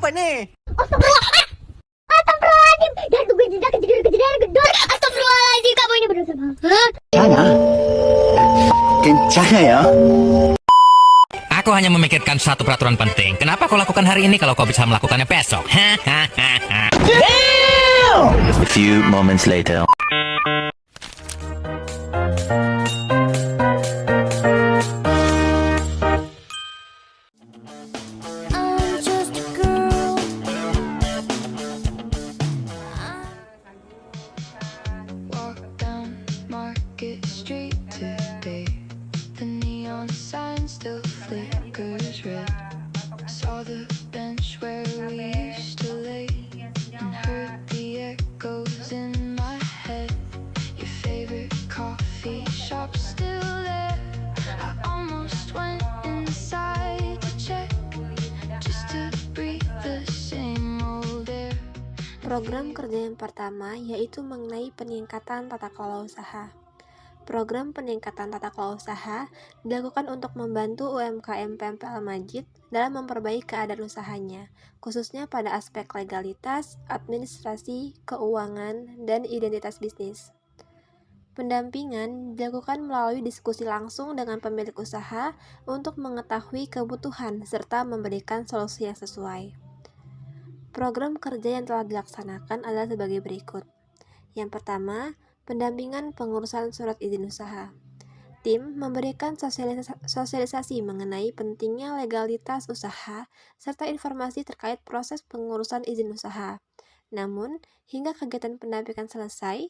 apa nih? Astagfirullahaladzim. Dan tuh kejadian gedor. Astagfirullahaladzim, kamu ini berdosa banget. Sana. Kencana ya. Aku hanya memikirkan satu peraturan penting. Kenapa kau lakukan hari ini kalau kau bisa melakukannya besok? Hahaha. A few moments later. I'm just a girl. Walk down Market Street today. The neon sign still flickers red. Saw the bench where we used to lay and heard the echoes in my head. Your favorite coffee shop still there. I almost went inside to check just to breathe the same old air. Program kerja yang pertama yaitu mengenai peningkatan tata kelola usaha. Program peningkatan tata kelola usaha dilakukan untuk membantu UMKM PMP Al-Majid dalam memperbaiki keadaan usahanya, khususnya pada aspek legalitas, administrasi, keuangan, dan identitas bisnis. Pendampingan dilakukan melalui diskusi langsung dengan pemilik usaha untuk mengetahui kebutuhan serta memberikan solusi yang sesuai. Program kerja yang telah dilaksanakan adalah sebagai berikut. Yang pertama, pendampingan pengurusan surat izin usaha. Tim memberikan sosialisasi mengenai pentingnya legalitas usaha serta informasi terkait proses pengurusan izin usaha. Namun, hingga kegiatan pendampingan selesai,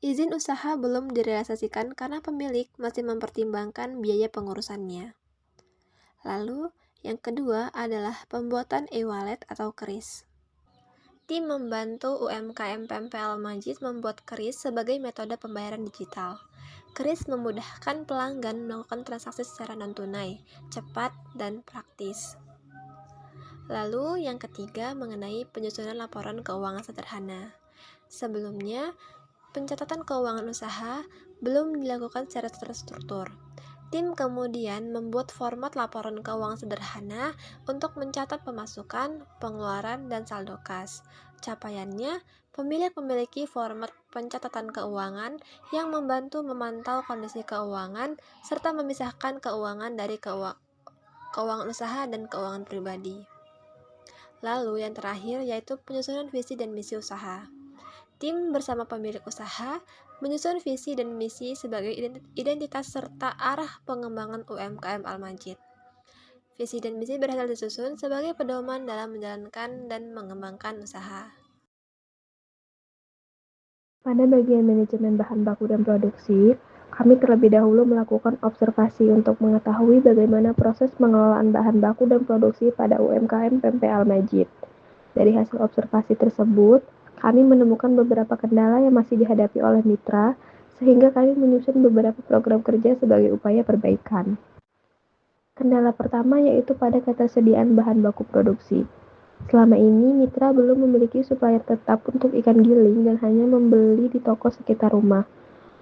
izin usaha belum direalisasikan karena pemilik masih mempertimbangkan biaya pengurusannya. Lalu, yang kedua adalah pembuatan e-wallet atau KRIS. Tim membantu UMKM PMP Al-Majid membuat KRIS sebagai metode pembayaran digital. KRIS memudahkan pelanggan melakukan transaksi secara non-tunai, cepat, dan praktis. Lalu yang ketiga mengenai penyusunan laporan keuangan sederhana. Sebelumnya, pencatatan keuangan usaha belum dilakukan secara terstruktur. Tim kemudian membuat format laporan keuangan sederhana untuk mencatat pemasukan, pengeluaran, dan saldo kas. Capaiannya, pemilik memiliki format pencatatan keuangan yang membantu memantau kondisi keuangan serta memisahkan keuangan dari keuangan usaha dan keuangan pribadi. Lalu yang terakhir yaitu penyusunan visi dan misi usaha. Tim bersama pemilik usaha menyusun visi dan misi sebagai identitas serta arah pengembangan UMKM Al-Majid. Visi dan misi berhasil disusun sebagai pedoman dalam menjalankan dan mengembangkan usaha. Pada bagian manajemen bahan baku dan produksi, kami terlebih dahulu melakukan observasi untuk mengetahui bagaimana proses pengelolaan bahan baku dan produksi pada UMKM PMP Al-Majid. Dari hasil observasi tersebut, kami menemukan beberapa kendala yang masih dihadapi oleh mitra, sehingga kami menyusun beberapa program kerja sebagai upaya perbaikan. Kendala pertama yaitu pada ketersediaan bahan baku produksi. Selama ini, mitra belum memiliki supplier tetap untuk ikan giling dan hanya membeli di toko sekitar rumah.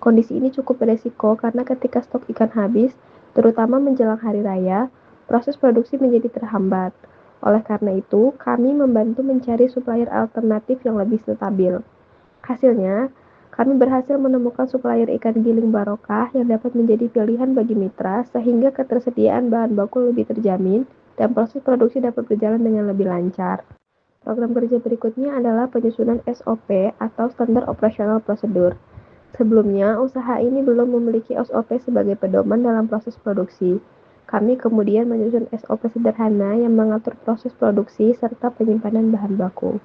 Kondisi ini cukup beresiko karena ketika stok ikan habis, terutama menjelang hari raya, proses produksi menjadi terhambat. Oleh karena itu, kami membantu mencari supplier alternatif yang lebih stabil. Hasilnya, kami berhasil menemukan supplier ikan giling barokah yang dapat menjadi pilihan bagi mitra sehingga ketersediaan bahan baku lebih terjamin dan proses produksi dapat berjalan dengan lebih lancar. Program kerja berikutnya adalah penyusunan SOP atau Standar Operational Procedure. Sebelumnya, usaha ini belum memiliki SOP sebagai pedoman dalam proses produksi. Kami kemudian menyusun SOP sederhana yang mengatur proses produksi serta penyimpanan bahan baku.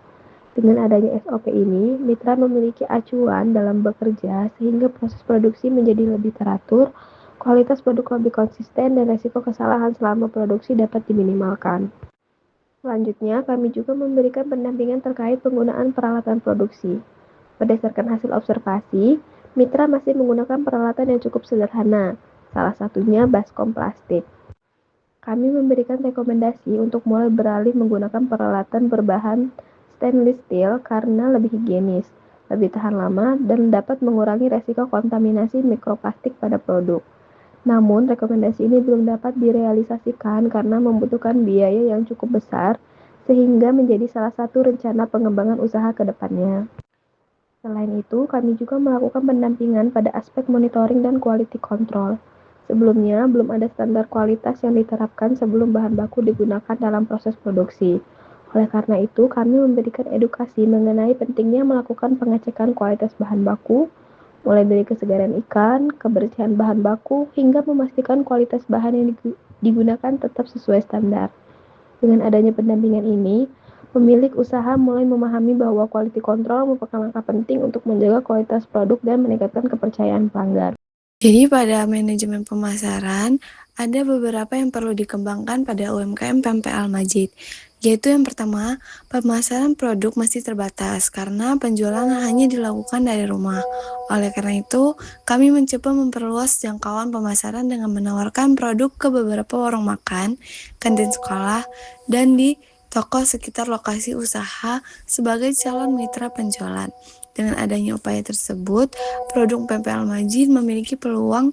Dengan adanya SOP ini, mitra memiliki acuan dalam bekerja sehingga proses produksi menjadi lebih teratur, kualitas produk lebih konsisten, dan resiko kesalahan selama produksi dapat diminimalkan. Selanjutnya, kami juga memberikan pendampingan terkait penggunaan peralatan produksi. Berdasarkan hasil observasi, mitra masih menggunakan peralatan yang cukup sederhana, salah satunya baskom plastik. Kami memberikan rekomendasi untuk mulai beralih menggunakan peralatan berbahan stainless steel karena lebih higienis, lebih tahan lama, dan dapat mengurangi resiko kontaminasi mikroplastik pada produk. Namun, rekomendasi ini belum dapat direalisasikan karena membutuhkan biaya yang cukup besar, sehingga menjadi salah satu rencana pengembangan usaha ke depannya. Selain itu, kami juga melakukan pendampingan pada aspek monitoring dan quality control. Sebelumnya, belum ada standar kualitas yang diterapkan sebelum bahan baku digunakan dalam proses produksi. Oleh karena itu, kami memberikan edukasi mengenai pentingnya melakukan pengecekan kualitas bahan baku, mulai dari kesegaran ikan, kebersihan bahan baku, hingga memastikan kualitas bahan yang digunakan tetap sesuai standar. Dengan adanya pendampingan ini, pemilik usaha mulai memahami bahwa quality control merupakan langkah penting untuk menjaga kualitas produk dan meningkatkan kepercayaan pelanggan. Jadi pada manajemen pemasaran, ada beberapa yang perlu dikembangkan pada UMKM PMP Al-Majid, yaitu yang pertama, pemasaran produk masih terbatas karena penjualan hanya dilakukan dari rumah. Oleh karena itu, kami mencoba memperluas jangkauan pemasaran dengan menawarkan produk ke beberapa warung makan, kantin sekolah, dan di toko sekitar lokasi usaha sebagai calon mitra penjualan. Dengan adanya upaya tersebut, produk PMP Al-Majid memiliki peluang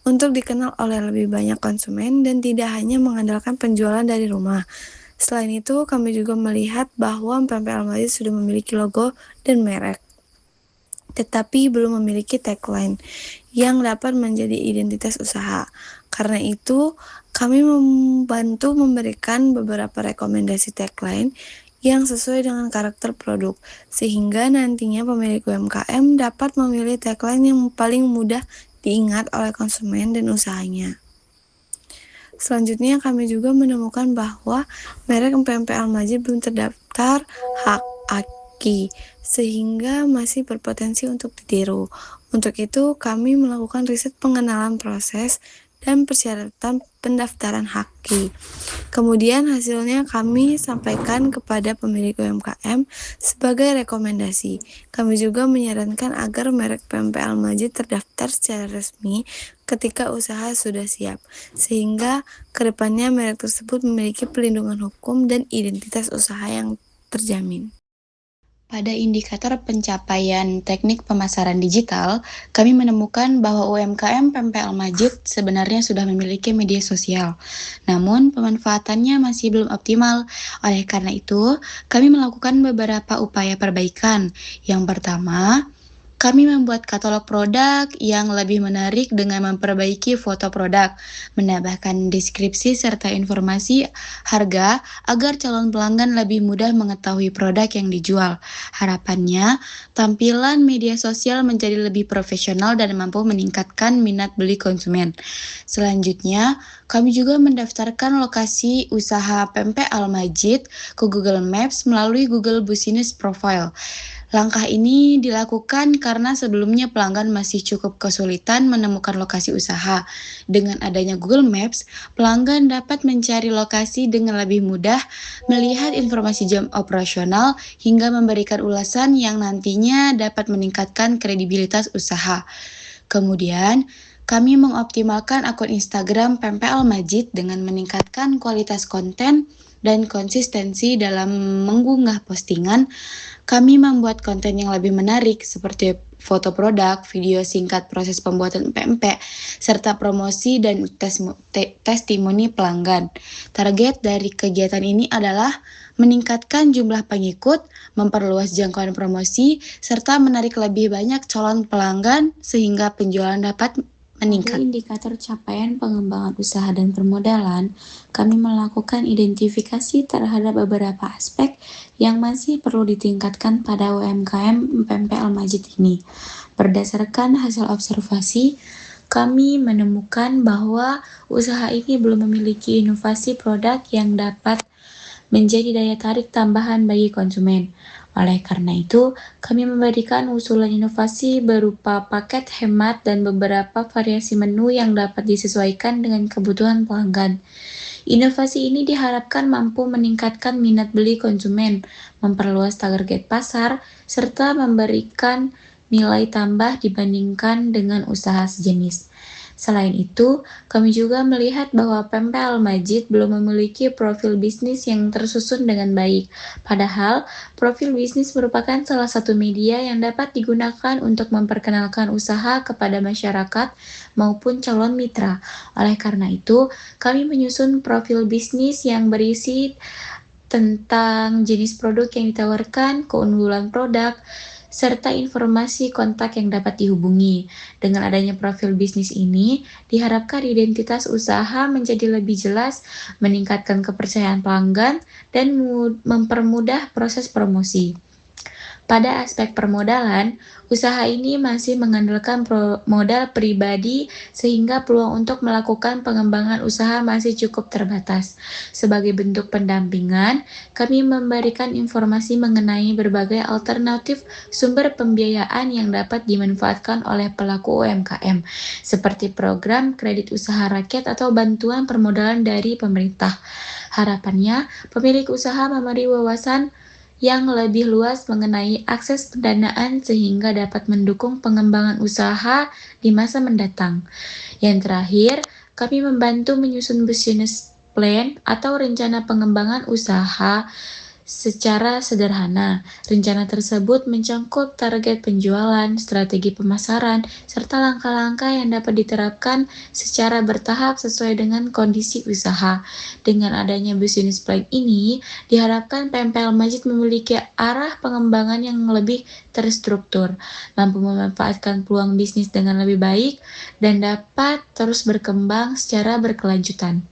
untuk dikenal oleh lebih banyak konsumen dan tidak hanya mengandalkan penjualan dari rumah. Selain itu, kami juga melihat bahwa PMP Al-Majid sudah memiliki logo dan merek, tetapi belum memiliki tagline yang dapat menjadi identitas usaha. Karena itu, kami membantu memberikan beberapa rekomendasi tagline yang sesuai dengan karakter produk, sehingga nantinya pemilik UMKM dapat memilih tagline yang paling mudah diingat oleh konsumen dan usahanya. Selanjutnya, kami juga menemukan bahwa merek PMP Al-Majid belum terdaftar hak AKI, sehingga masih berpotensi untuk ditiru. Untuk itu, kami melakukan riset pengenalan proses dan persyaratan pendaftaran HAKI. Kemudian hasilnya kami sampaikan kepada pemilik UMKM sebagai rekomendasi. Kami juga menyarankan agar merek PMP Al-Majid terdaftar secara resmi ketika usaha sudah siap, sehingga kedepannya merek tersebut memiliki pelindungan hukum dan identitas usaha yang terjamin. Pada indikator pencapaian teknik pemasaran digital, kami menemukan bahwa UMKM PMP Al-Majid sebenarnya sudah memiliki media sosial. Namun, pemanfaatannya masih belum optimal. Oleh karena itu, kami melakukan beberapa upaya perbaikan. Yang pertama, kami membuat katalog produk yang lebih menarik dengan memperbaiki foto produk, menambahkan deskripsi serta informasi harga agar calon pelanggan lebih mudah mengetahui produk yang dijual. Harapannya, tampilan media sosial menjadi lebih profesional dan mampu meningkatkan minat beli konsumen. Selanjutnya, kami juga mendaftarkan lokasi usaha PMP Al-Majid ke Google Maps melalui Google Business Profile. Langkah ini dilakukan karena sebelumnya pelanggan masih cukup kesulitan menemukan lokasi usaha. Dengan adanya Google Maps, pelanggan dapat mencari lokasi dengan lebih mudah, melihat informasi jam operasional, hingga memberikan ulasan yang nantinya dapat meningkatkan kredibilitas usaha. Kemudian, kami mengoptimalkan akun Instagram PMP Al-Majid dengan meningkatkan kualitas konten dan konsistensi dalam mengunggah postingan. Kami membuat konten yang lebih menarik seperti foto produk, video singkat proses pembuatan PMP, serta promosi dan testimoni pelanggan. Target dari kegiatan ini adalah meningkatkan jumlah pengikut, memperluas jangkauan promosi, serta menarik lebih banyak calon pelanggan sehingga penjualan dapat meningkat. Pada indikator capaian pengembangan usaha dan permodalan, kami melakukan identifikasi terhadap beberapa aspek yang masih perlu ditingkatkan pada UMKM PMP Al-Majid ini. Berdasarkan hasil observasi, kami menemukan bahwa usaha ini belum memiliki inovasi produk yang dapat menjadi daya tarik tambahan bagi konsumen. Oleh karena itu, kami memberikan usulan inovasi berupa paket hemat dan beberapa variasi menu yang dapat disesuaikan dengan kebutuhan pelanggan. Inovasi ini diharapkan mampu meningkatkan minat beli konsumen, memperluas target pasar, serta memberikan nilai tambah dibandingkan dengan usaha sejenis. Selain itu, kami juga melihat bahwa PMP Al-Majid belum memiliki profil bisnis yang tersusun dengan baik. Padahal, profil bisnis merupakan salah satu media yang dapat digunakan untuk memperkenalkan usaha kepada masyarakat maupun calon mitra. Oleh karena itu, kami menyusun profil bisnis yang berisi tentang jenis produk yang ditawarkan, keunggulan produk, serta informasi kontak yang dapat dihubungi. Dengan adanya profil bisnis ini, diharapkan identitas usaha menjadi lebih jelas, meningkatkan kepercayaan pelanggan, dan mempermudah proses promosi. Pada aspek permodalan, usaha ini masih mengandalkan modal pribadi sehingga peluang untuk melakukan pengembangan usaha masih cukup terbatas. Sebagai bentuk pendampingan, kami memberikan informasi mengenai berbagai alternatif sumber pembiayaan yang dapat dimanfaatkan oleh pelaku UMKM, seperti program kredit usaha rakyat atau bantuan permodalan dari pemerintah. Harapannya, pemilik usaha memberi wawasan yang lebih luas mengenai akses pendanaan sehingga dapat mendukung pengembangan usaha di masa mendatang. Yang terakhir, kami membantu menyusun business plan atau rencana pengembangan usaha secara sederhana. Rencana tersebut mencangkup target penjualan, strategi pemasaran, serta langkah-langkah yang dapat diterapkan secara bertahap sesuai dengan kondisi usaha. Dengan adanya business plan ini, diharapkan PMPL Majid memiliki arah pengembangan yang lebih terstruktur, mampu memanfaatkan peluang bisnis dengan lebih baik, dan dapat terus berkembang secara berkelanjutan.